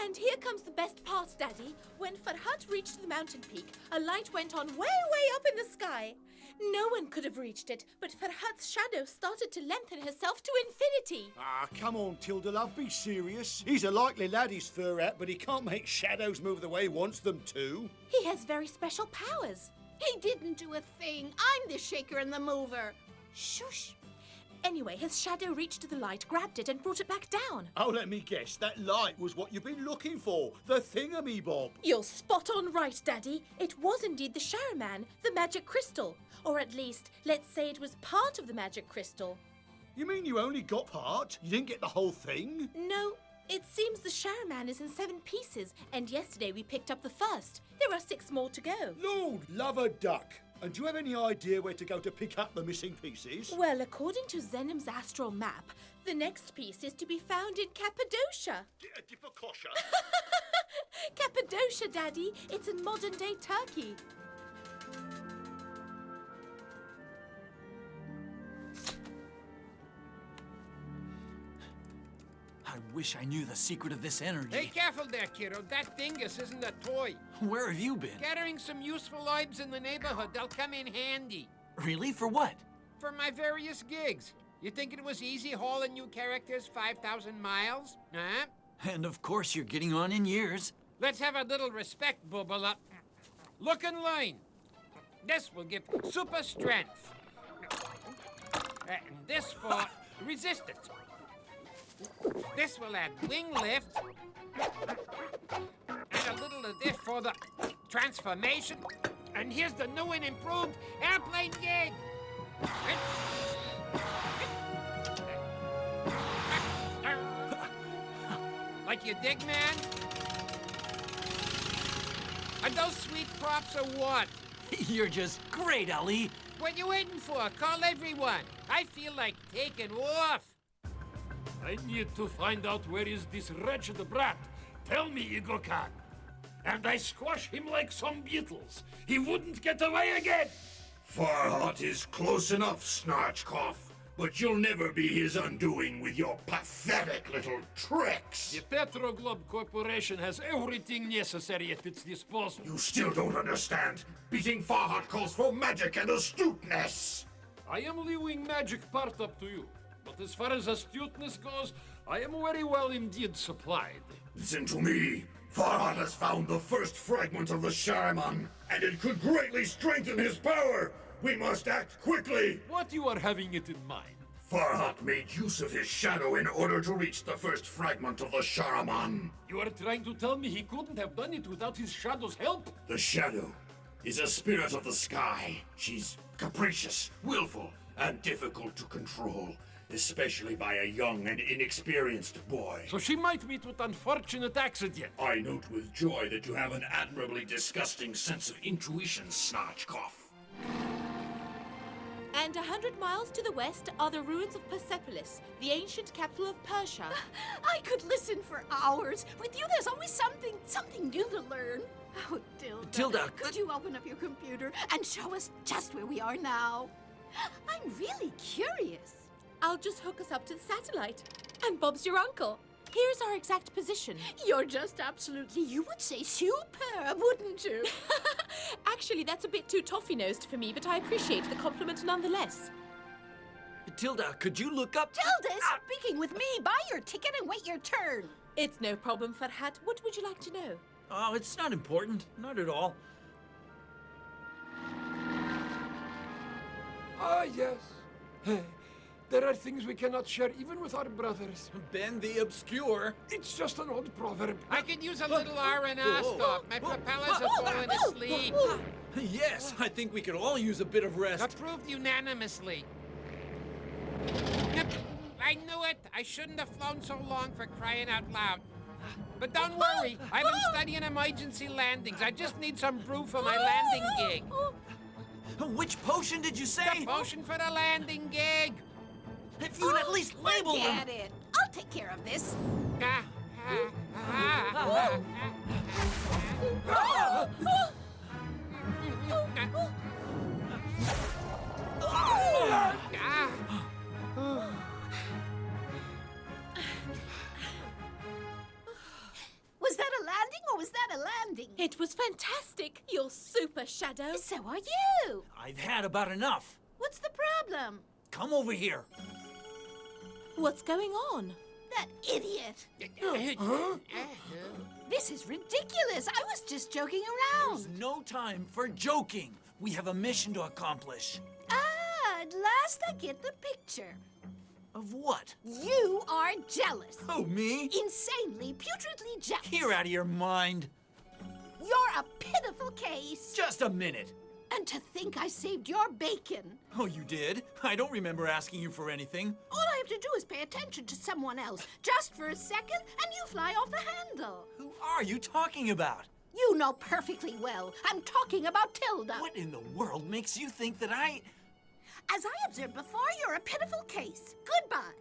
And here comes the best part, Daddy. When Farhat reached the mountain peak, a light went on way up in the sky. No one could have reached it, but Farhat's shadow started to lengthen herself to infinity. Ah, come on, Tilda, love, be serious. He's a likely lad, is Farhat, but he can't make shadows move the way he wants them to. He has very special powers. He didn't do a thing. I'm the shaker and the mover. Shush. Anyway, his shadow reached the light, grabbed it, and brought it back down. Oh, let me guess, that light was what you've been looking for, the thingamy-bob. You're spot on right, Daddy. It was indeed the Sharaman, the magic crystal. Or at least, let's say it was part of the magic crystal. You mean you only got part? You didn't get the whole thing? No, it seems the Sharaman is in 7 pieces, and yesterday we picked up the first. There are 6 more to go. Lord, love a duck. And do you have any idea where to go to pick up the missing pieces? Well, according to Zenim's astral map, the next piece is to be found in Cappadocia. Cappadocia? Cappadocia, Daddy. It's in modern-day Turkey. I wish I knew the secret of this energy. Hey, careful there, kiddo. That dingus isn't a toy. Where have you been? Gathering some useful herbs in the neighborhood. They'll come in handy. Really? For what? For my various gigs. You think it was easy hauling new characters 5,000 miles? Huh? And of course you're getting on in years. Let's have a little respect, bubble up. Look in line. This will give super strength. And this for resistance. This will add wing lift. And a little of this for the transformation. And here's the new and improved airplane gig. Like you dig, man? Are those sweet props or what? You're just great, Ali. What you waiting for? Call everyone. I feel like taking off. I need to find out where is this wretched brat. Tell me, Egokhan. And I squash him like some beetles. He wouldn't get away again. Farhat is close enough, Snarchkoff. But you'll never be his undoing with your pathetic little tricks. The Petroglobe Corporation has everything necessary at its disposal. You still don't understand. Beating Farhat calls for magic and astuteness. I am leaving magic part up to you. But as far as astuteness goes, I am very well indeed supplied. Listen to me. Farhat has found the first fragment of the Sharaman, and it could greatly strengthen his power. We must act quickly. What you are having it in mind? Farhat made use of his shadow in order to reach the first fragment of the Sharaman. You are trying to tell me he couldn't have done it without his shadow's help? The shadow is a spirit of the sky. She's capricious, willful, and difficult to control, especially by a young and inexperienced boy. So she might meet with unfortunate accident. I note with joy that you have an admirably disgusting sense of intuition, Snarchkoff. And 100 miles to the west are the ruins of Persepolis, the ancient capital of Persia. I could listen for hours. With you, there's always something new to learn. Oh, Tilda. Tilda, Could you open up your computer and show us just where we are now? I'm really curious. I'll just hook us up to the satellite. And Bob's your uncle. Here's our exact position. You're just absolutely, you would say superb, wouldn't you? Actually, that's a bit too toffee-nosed for me, but I appreciate the compliment nonetheless. Tilda, could you look up... Tilda, speaking with me. Buy your ticket and wait your turn. It's no problem, Farhat. What would you like to know? Oh, it's not important. Not at all. Ah, yes. There are things we cannot share even with our brothers. Ben the Obscure. It's just an old proverb. I could use a little R&R stop. My propellers are falling asleep. Yes, I think we could all use a bit of rest. Approved unanimously. I knew it. I shouldn't have flown so long for crying out loud. But don't worry. I've been studying emergency landings. I just need some brew for my landing gig. Which potion did you say? The potion for the landing gig. If you would at least label them. Forget it. I'll take care of this. Was that It was fantastic. You're super, Shadow. So are you. I've had about enough. What's the problem? Come over here. What's going on? That idiot. This is ridiculous. I was just joking around. There's no time for joking. We have a mission to accomplish. Ah, at last I get the picture. Of what? You are jealous. Oh, me? Insanely, putridly jealous. You're out of your mind. You're a pitiful case. Just a minute. And to think I saved your bacon. Oh, you did? I don't remember asking you for anything. All I have to do is pay attention to someone else, just for a second, and you fly off the handle. Who are you talking about? You know perfectly well. I'm talking about Tilda. What in the world makes you think that I... As I observed before, you're a pitiful case. Goodbye.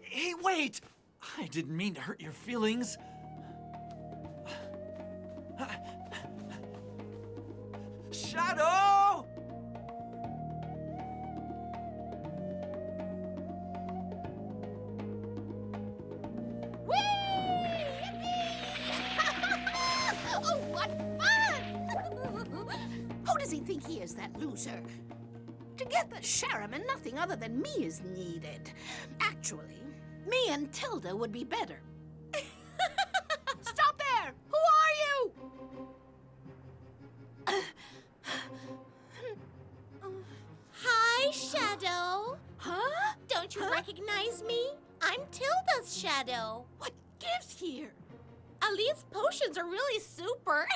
Hey, wait! I didn't mean to hurt your feelings. Shadow! Whee! Yippee! Oh, what fun! Who does he think he is, that loser? To get the Sharaman, nothing other than me is needed. Actually, me and Tilda would be better. Stop there! Who are you? Hi, Shadow. Huh? Don't you recognize me? I'm Tilda's Shadow. What gives here? Ali's potions are really super.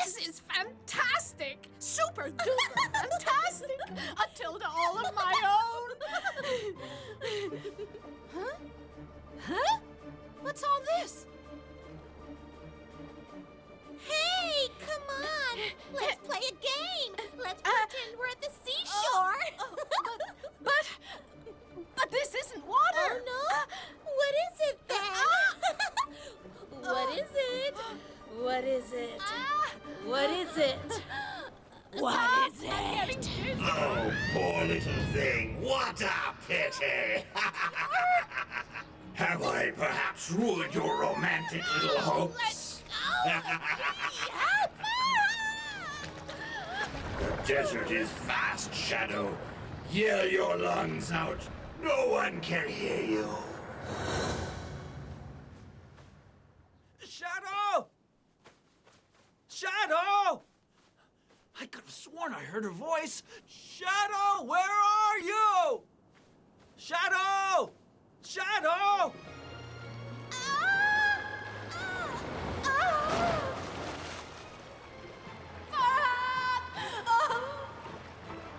This is fantastic! Super duper fantastic! A Tilda all of my own! Huh? Huh? What's all this? Hey, come on. Let's play a game. Let's pretend we're at the seashore. But this isn't water! Oh, no? What is it then? What is it? What is it? What is it? What is it? Oh, poor little thing. What a pity. Have I perhaps ruined your romantic little hopes? The desert is vast, Shadow. Yell your lungs out. No one can hear you. Shadow! Shadow! I could have sworn I heard her voice. Shadow, where are you? Shadow! Shadow!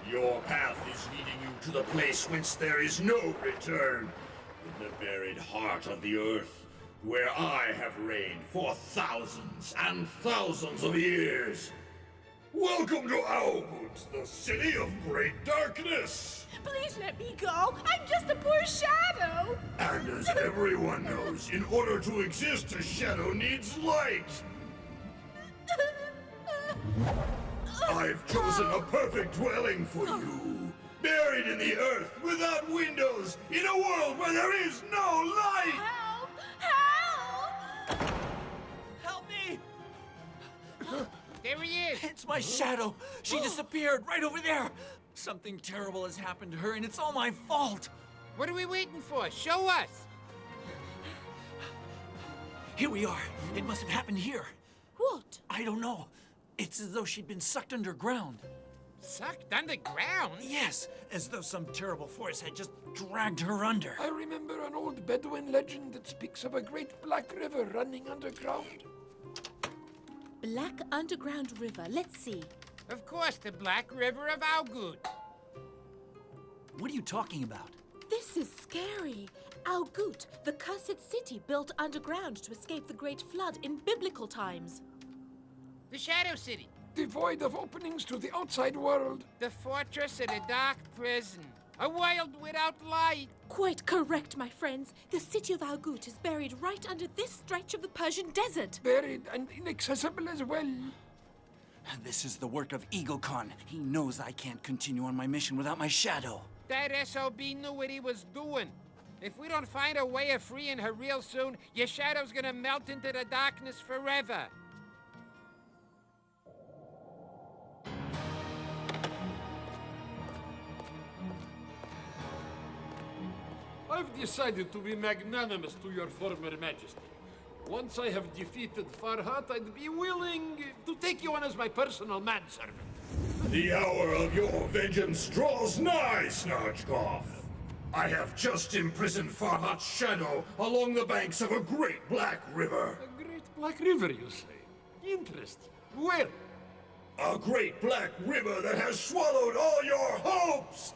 Your path is leading you to the place whence there is no return. In the buried heart of the earth, where I have reigned for thousands and thousands of years. Welcome to Algoot, the city of great darkness. Please let me go. I'm just a poor shadow. And as everyone knows, in order to exist, a shadow needs light. I've chosen a perfect dwelling for you. Buried in the earth, without windows, in a world where there is no light. Help! Help! Help me! There he is. It's my shadow. She disappeared right over there. Something terrible has happened to her, and it's all my fault. What are we waiting for? Show us. Here we are. It must have happened here. What? I don't know. It's as though she'd been sucked underground. Sucked underground? Yes, as though some terrible force had just dragged her under. I remember an old Bedouin legend that speaks of a great black river running underground. Black underground river. Let's see. Of course, the Black River of Algoot. What are you talking about? This is scary. Algoot, the cursed city built underground to escape the Great Flood in biblical times. The Shadow City. Devoid of openings to the outside world. The fortress in a dark prison. A world without light. Quite correct, my friends. The city of Algoot is buried right under this stretch of the Persian desert. Buried and inaccessible as well. This is the work of Egokhan. He knows I can't continue on my mission without my shadow. That SOB knew what he was doing. If we don't find a way of freeing her real soon, your shadow's gonna melt into the darkness forever. I've decided to be magnanimous to your former majesty. Once I have defeated Farhat, I'd be willing to take you on as my personal manservant. The hour of your vengeance draws nigh, Snarchkoff. I have just imprisoned Farhat's shadow along the banks of a great black river. A great black river, you say? Interesting. Where? A great black river that has swallowed all your hopes!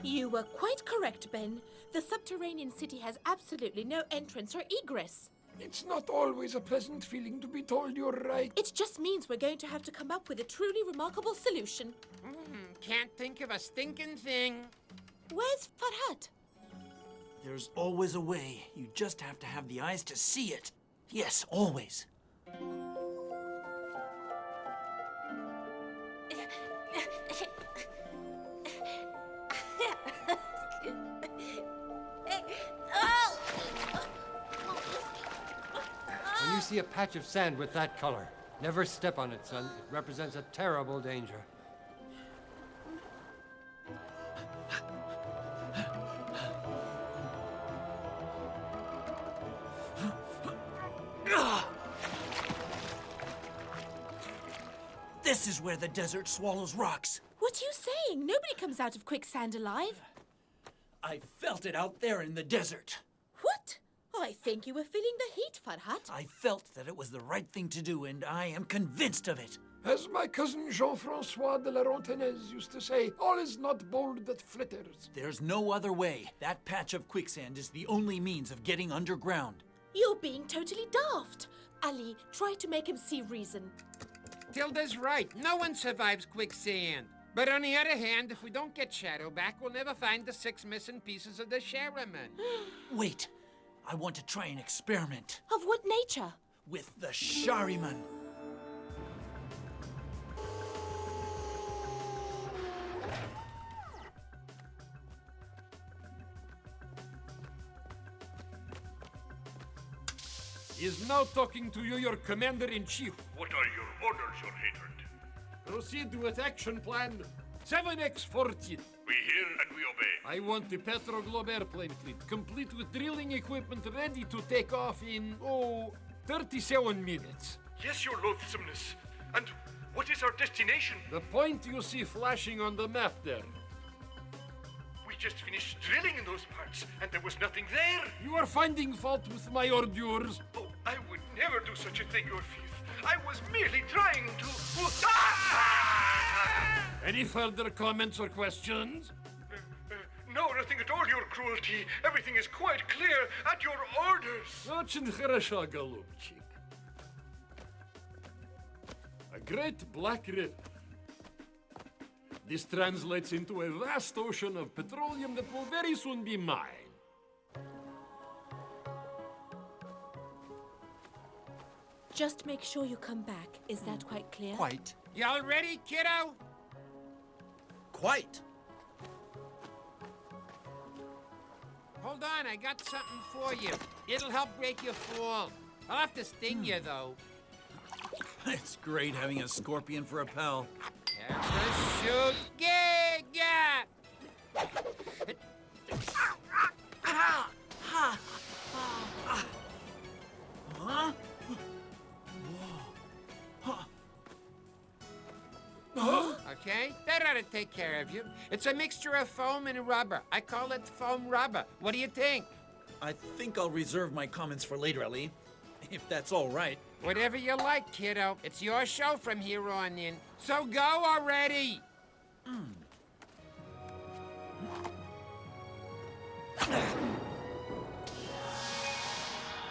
You were quite correct, Ben. The subterranean city has absolutely no entrance or egress. It's not always a pleasant feeling to be told you're right. It just means we're going to have to come up with a truly remarkable solution. Can't think of a stinking thing. Where's Farhat? There's always a way. You just have to have the eyes to see it. Yes, always. When you see a patch of sand with that color, never step on it, son. It represents a terrible danger. This is where the desert swallows rocks. What are you saying? Nobody comes out of quicksand alive. I felt it out there in the desert. What? I think you were feeling the heat, Farhat. I felt that it was the right thing to do, and I am convinced of it. As my cousin Jean-Francois de la Rontainez used to say, all is not bold that flitters. There's no other way. That patch of quicksand is the only means of getting underground. You're being totally daft. Ali, try to make him see reason. Tilda's right. No one survives quicksand. But on the other hand, if we don't get Shadow back, we'll never find the 6 missing pieces of the Sherriman. Wait, I want to try an experiment Of what nature? with the Shariman. He is now talking to you, your commander-in-chief. What are your orders, your hatred? Proceed with action plan 7x14. We hear and we obey. I want the Petroglobe airplane fleet, complete with drilling equipment ready to take off in, 37 minutes. Yes, your loathsomeness. And what is our destination? The point you see flashing on the map there. We just finished drilling in those parts, and there was nothing there. You are finding fault with my ordures. Oh, I would never do such a thing, your thief. I was merely trying to... Any further comments or questions? No, nothing at all, your cruelty. Everything is quite clear at your orders. Очень хорошо, голубчик. A great black river. This translates into a vast ocean of petroleum that will very soon be mine. Just make sure you come back. Is that quite clear? Quite. Y'all ready, kiddo? Quite. Hold on, I got something for you. It'll help break your fall. I'll have to sting you, though. It's great having a scorpion for a pal. Parachute gig! Okay, that ought to take care of you. It's a mixture of foam and rubber. I call it foam rubber. What do you think? I think I'll reserve my comments for later, Ali. If that's all right. Whatever you like, kiddo. It's your show from here on in. So go already!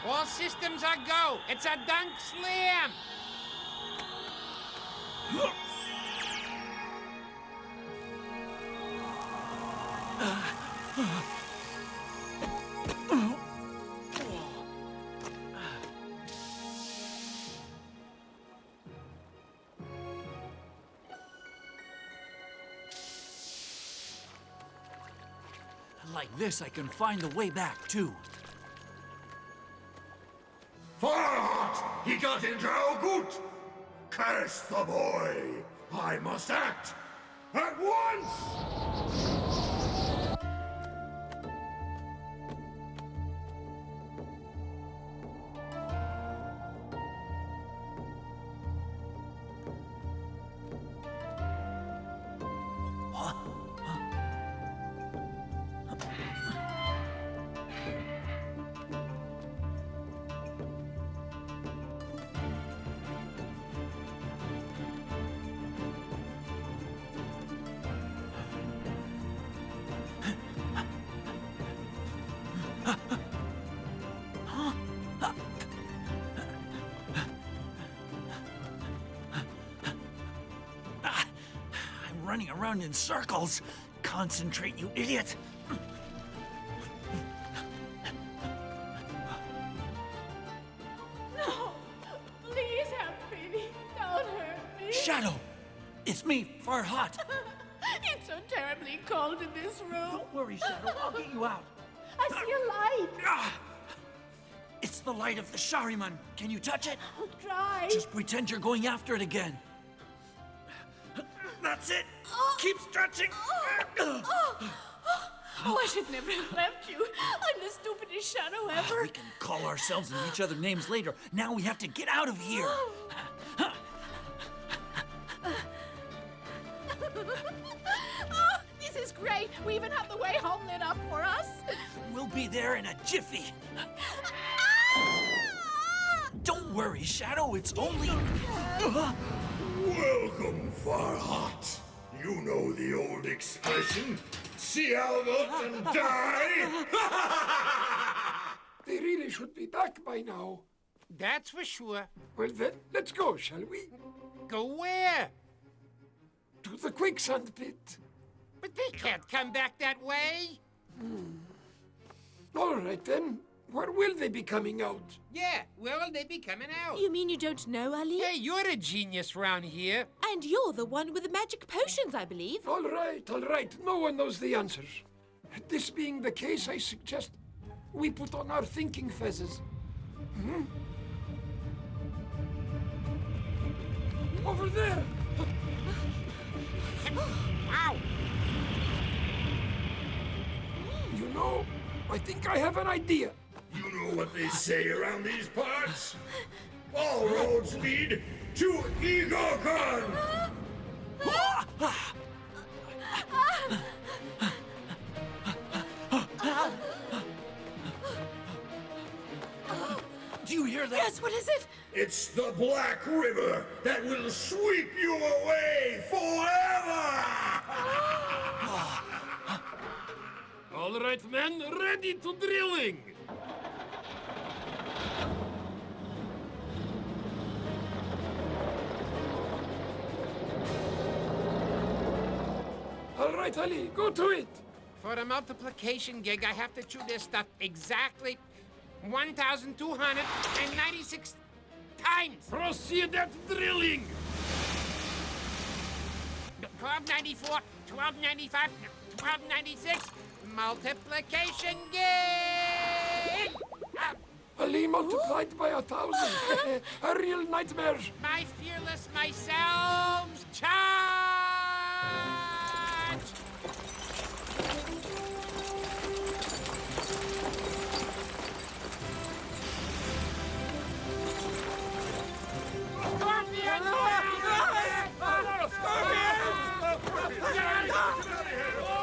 All systems are go. It's a dunk slam. Like this, I can find the way back, too. Farhat! He got into Algoot! Curse the boy! I must act! At once! Running around in circles. Concentrate, you idiot. No! Please help me. Don't hurt me. Shadow! It's me, Farhat. It's so terribly cold in this room. Don't worry, Shadow. I'll get you out. I see a light. Ah! It's the light of the Shariman. Can you touch it? I'll try. Just pretend you're going after it again. That's it. Keep stretching. Oh, I should never have left you. I'm the stupidest shadow ever. We can call ourselves and each other names later. Now we have to get out of here. Oh, this is great. We even have the way home lit up for us. We'll be there in a jiffy. Don't worry, Shadow. It's only... Welcome, Farhat. You know the old expression, see Algoot and die? They really should be back by now. That's for sure. Well then, let's go, shall we? Go where? To the quicksand pit. But they can't come back that way. All right then. Where will they be coming out? Yeah, where will they be coming out? You mean you don't know, Ali? Hey, you're a genius round here. And you're the one with the magic potions, I believe. All right, all right. No one knows the answers. This being the case, I suggest we put on our thinking fezzes. Over there! Ow! You know, I think I have an idea. You know what they say around these parts? All roads lead to Egokhan! Do you hear that? Yes, what is it? It's the Black River that will sweep you away forever! All right, men, ready to drilling. All right, Ali, go to it. For a multiplication gig, I have to chew this stuff exactly 1,296 times. Proceed at drilling. 1294, 1295, 1296. Multiplication gig! Ali multiplied by 1,000. A real nightmare. My fearless myself charge!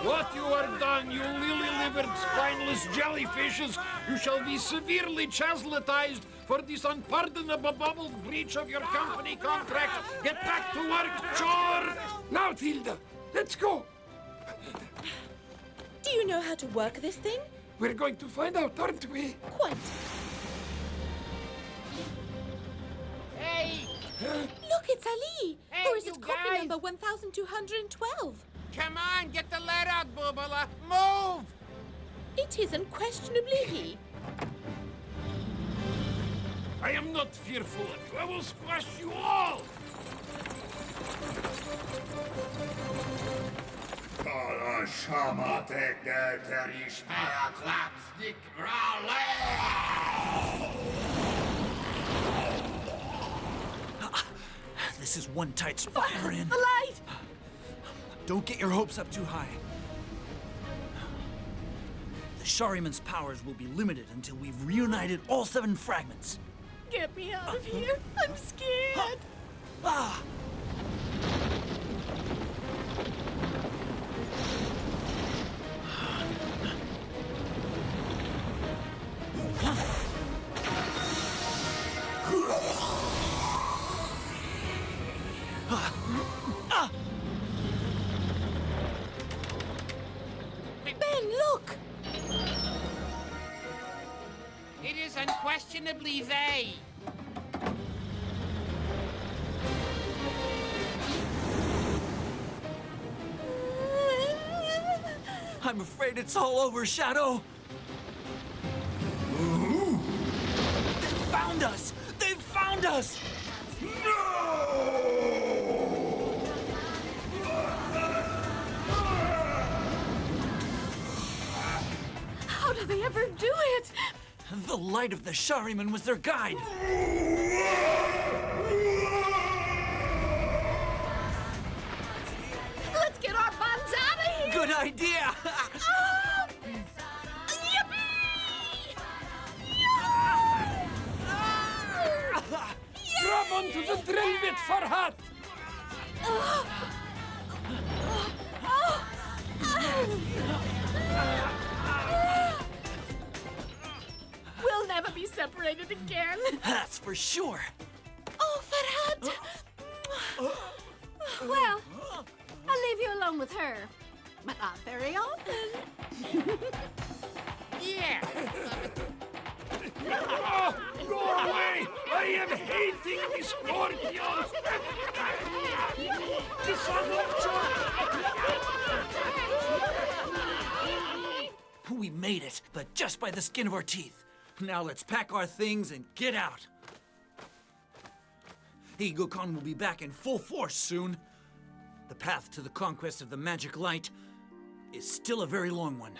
What you are done, you lily-livered, spineless jellyfishes! You shall be severely chastised for this unpardonable breach of your company contract. Get back to work, chore! Now, Tilda, let's go. Do you know how to work this thing? We're going to find out, aren't we? Quite. Hey! Look, it's Ali. Hey, Or is you it copy guys. number 1212? Come on, get the lead out, Boobala. Move! It is unquestionably he. I am not fearful of you. I will squash you all! This is one tight spot we're in. The light! Don't get your hopes up too high. The Shariman's powers will be limited until we've reunited all 7 fragments. Get me out of here. I'm scared. Ah! Ben, look! It is unquestionably they. I'm afraid it's all over, Shadow. They found us! They found us! How do they ever do it? The light of the Shariman was their guide. Let's get our buns out of here! Good idea! Yippee! Grab onto the drill bit, Farhat! We'll never be separated again. That's for sure. Oh, Farhat! Well, I'll leave you alone with her. But not very often. Yeah. Oh, go away! I am hating these scorpions! We made it, but just by the skin of our teeth. Now let's pack our things and get out. Egokhan will be back in full force soon. The path to the conquest of the magic light is still a very long one.